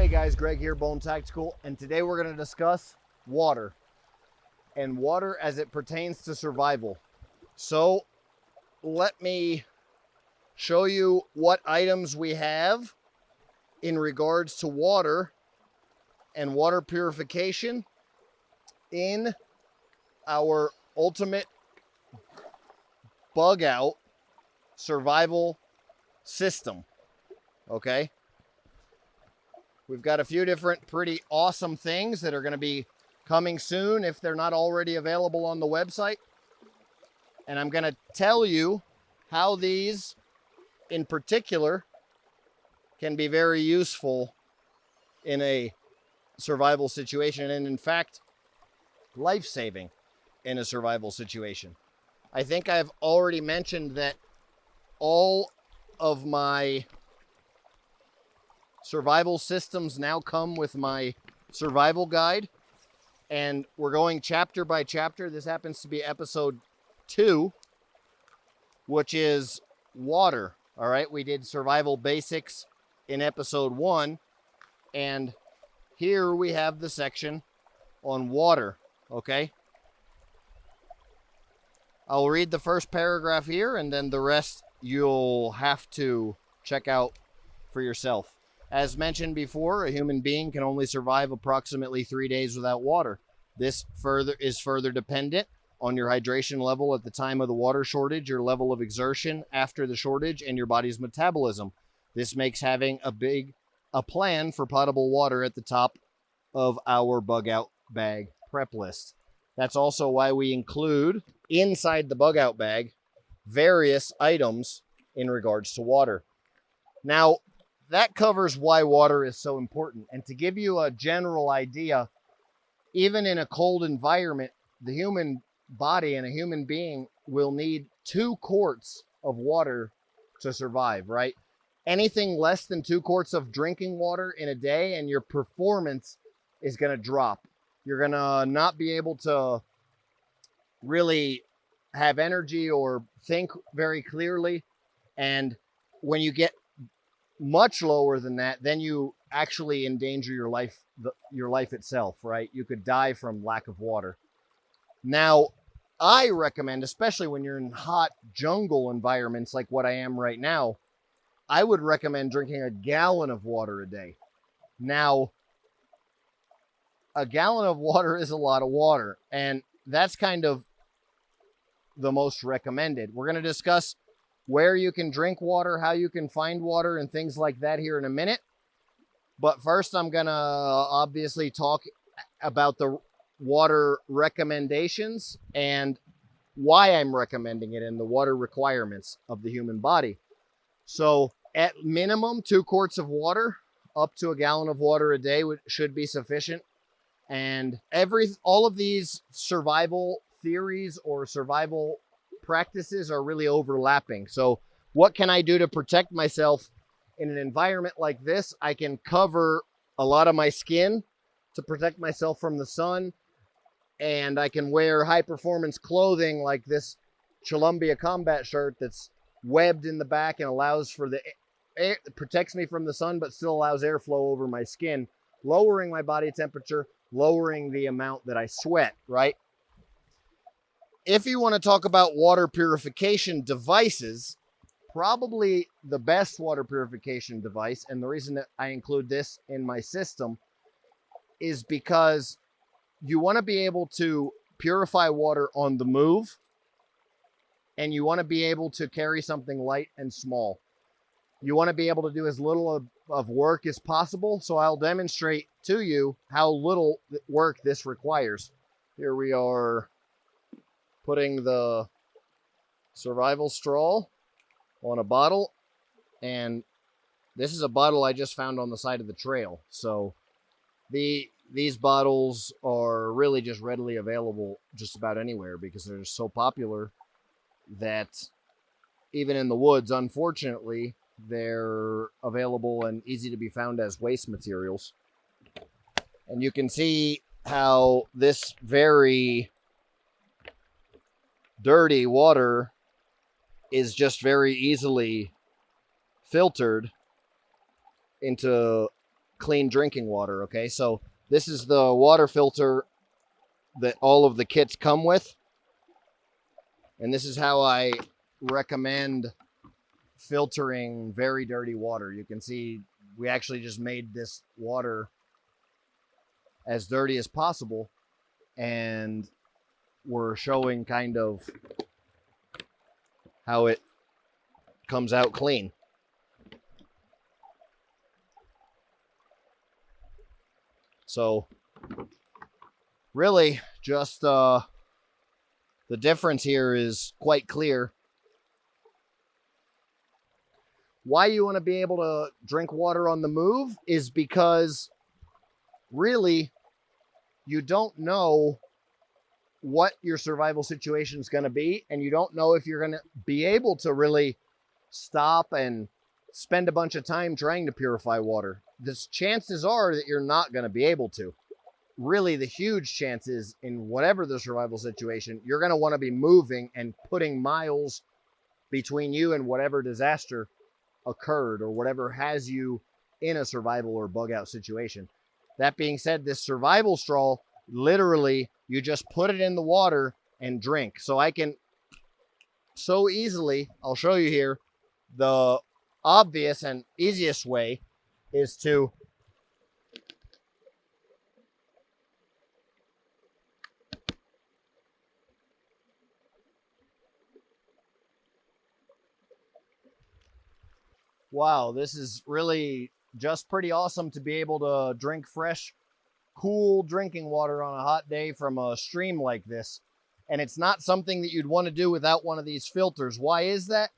Hey guys, Greg here, Bone Tactical, and today we're going to discuss water and water as it pertains to survival. So let me show you what items we have in regards to water and water purification in our ultimate bug out survival system. Okay? We've got a few different pretty awesome things that are going to be coming soon if they're not already available on the website. And I'm going to tell you how these in particular can be very useful in a survival situation, and in fact, life-saving in a survival situation. I think I've already mentioned that all of my survival systems now come with my survival guide, and we're going chapter by chapter. This happens to be episode 2, which is water. All right, we did survival basics in episode 1, and here we have the section on water. Okay, I'll read the first paragraph here, and then the rest you'll have to check out for yourself. As mentioned before, a human being can only survive approximately 3 days without water. This is further dependent on your hydration level at the time of the water shortage, your level of exertion after the shortage, and your body's metabolism. This makes having a plan for potable water at the top of our bug out bag prep list. That's also why we include inside the bug out bag various items in regards to water. Now, that covers why water is so important. And to give you a general idea, even in a cold environment, the human body and a human being will need 2 quarts of water to survive, right? Anything less than 2 quarts of drinking water in a day and your performance is going to drop. You're going to not be able to really have energy or think very clearly. And when you get much lower than that, then you actually endanger your life itself, right? You could die from lack of water. Now, I recommend, especially when you're in hot jungle environments like what I am right now, I would recommend drinking a gallon of water a day. Now, a gallon of water is a lot of water, and that's kind of the most recommended. We're going to discuss where you can drink water, how you can find water, and things like that here in a minute. But first, I'm going to obviously talk about the water recommendations and why I'm recommending it and the water requirements of the human body. So at minimum, 2 quarts of water, up to a gallon of water a day should be sufficient. And all of these survival theories or survival practices are really overlapping. So what can I do to protect myself in an environment like this? I can cover a lot of my skin to protect myself from the sun, and I can wear high performance clothing like this Columbia combat shirt that's webbed in the back and allows for the air, protects me from the sun but still allows airflow over my skin, lowering my body temperature, lowering the amount that I sweat, right? If you want to talk about water purification devices, probably the best water purification device, and the reason that I include this in my system, is because you want to be able to purify water on the move, and you want to be able to carry something light and small. You want to be able to do as little of work as possible, so I'll demonstrate to you how little work this requires. Here we are putting the survival straw on a bottle, and this is a bottle I just found on the side of the trail. So these bottles are really just readily available just about anywhere because they're just so popular that even in the woods, unfortunately, they're available and easy to be found as waste materials. And you can see how this very dirty water is just very easily filtered into clean drinking water. Okay, so this is the water filter that all of the kits come with, and this is how I recommend filtering very dirty water. You can see we actually just made this water as dirty as possible, and we're showing kind of how it comes out clean. So really just the difference here is quite clear. Why you want to be able to drink water on the move is because really you don't know what your survival situation is going to be, and you don't know if you're going to be able to really stop and spend a bunch of time trying to purify water. The chances are that you're not going to be able to. Really, the huge chances in whatever the survival situation, you're going to want to be moving and putting miles between you and whatever disaster occurred or whatever has you in a survival or bug out situation. That being said, this survival straw, literally, you just put it in the water and drink. So I can so easily, I'll show you here, the obvious and easiest way is to wow, this is really just pretty awesome to be able to drink fresh, cool drinking water on a hot day from a stream like this. And it's not something that you'd want to do without one of these filters. Why is that?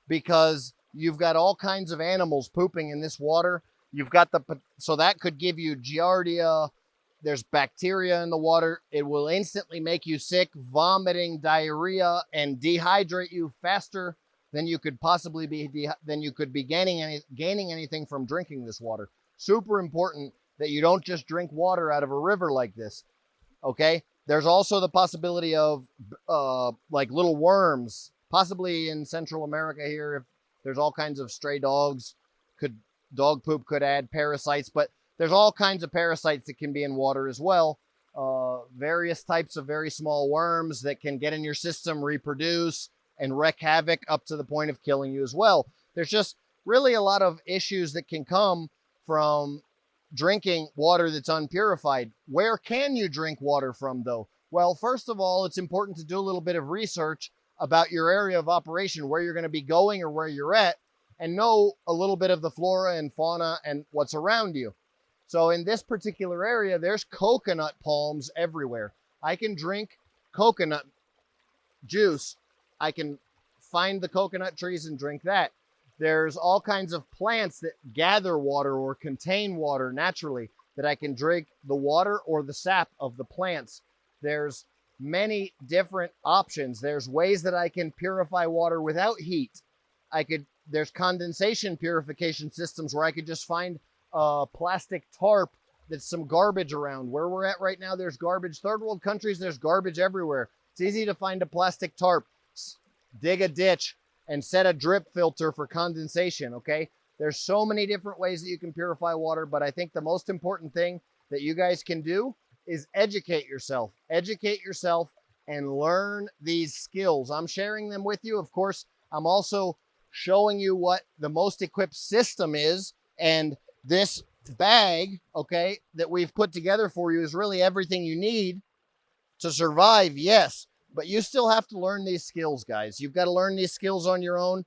Because you've got all kinds of animals pooping in this water. You've got so that could give you giardia. There's bacteria in the water. It will instantly make you sick, vomiting, diarrhea, and dehydrate you faster than you could possibly be gaining anything from drinking this water. Super important that you don't just drink water out of a river like this. Okay, there's also the possibility of like little worms, possibly in Central America here. If there's all kinds of stray dogs, dog poop could add parasites, but there's all kinds of parasites that can be in water as well. Various types of very small worms that can get in your system, reproduce, and wreak havoc up to the point of killing you as well. There's just really a lot of issues that can come from drinking water that's unpurified. Where can you drink water from though? Well, first of all, it's important to do a little bit of research about your area of operation, where you're going to be going or where you're at, and know a little bit of the flora and fauna and what's around you. So in this particular area, there's coconut palms everywhere. I can drink coconut juice. I can find the coconut trees and drink that. There's all kinds of plants that gather water or contain water naturally that I can drink the water or the sap of the plants. There's many different options. There's ways that I can purify water without heat. There's condensation purification systems where I could just find a plastic tarp that's some garbage around. Where we're at right now, there's garbage. Third world countries, there's garbage everywhere. It's easy to find a plastic tarp, dig a ditch, and set a drip filter for condensation, okay? There's so many different ways that you can purify water, but I think the most important thing that you guys can do is educate yourself. Educate yourself and learn these skills. I'm sharing them with you. Of course, I'm also showing you what the most equipped system is, and this bag, okay, that we've put together for you is really everything you need to survive, yes. But you still have to learn these skills, guys. You've got to learn these skills on your own.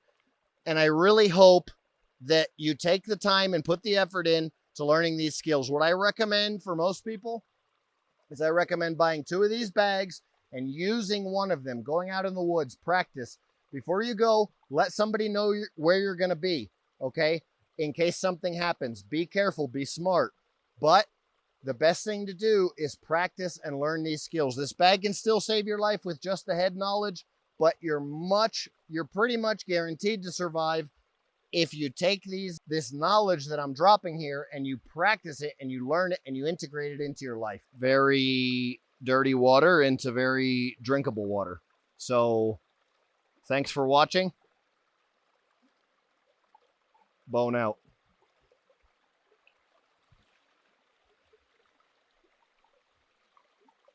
And I really hope that you take the time and put the effort in to learning these skills. What I recommend for most people is I recommend buying 2 of these bags and using one of them, going out in the woods, practice. Before you go, let somebody know where you're going to be, okay? In case something happens, be careful, be smart. But the best thing to do is practice and learn these skills. This bag can still save your life with just the head knowledge, but you're pretty much guaranteed to survive if you take this knowledge that I'm dropping here and you practice it and you learn it and you integrate it into your life. Very dirty water into very drinkable water. So thanks for watching. Bone out.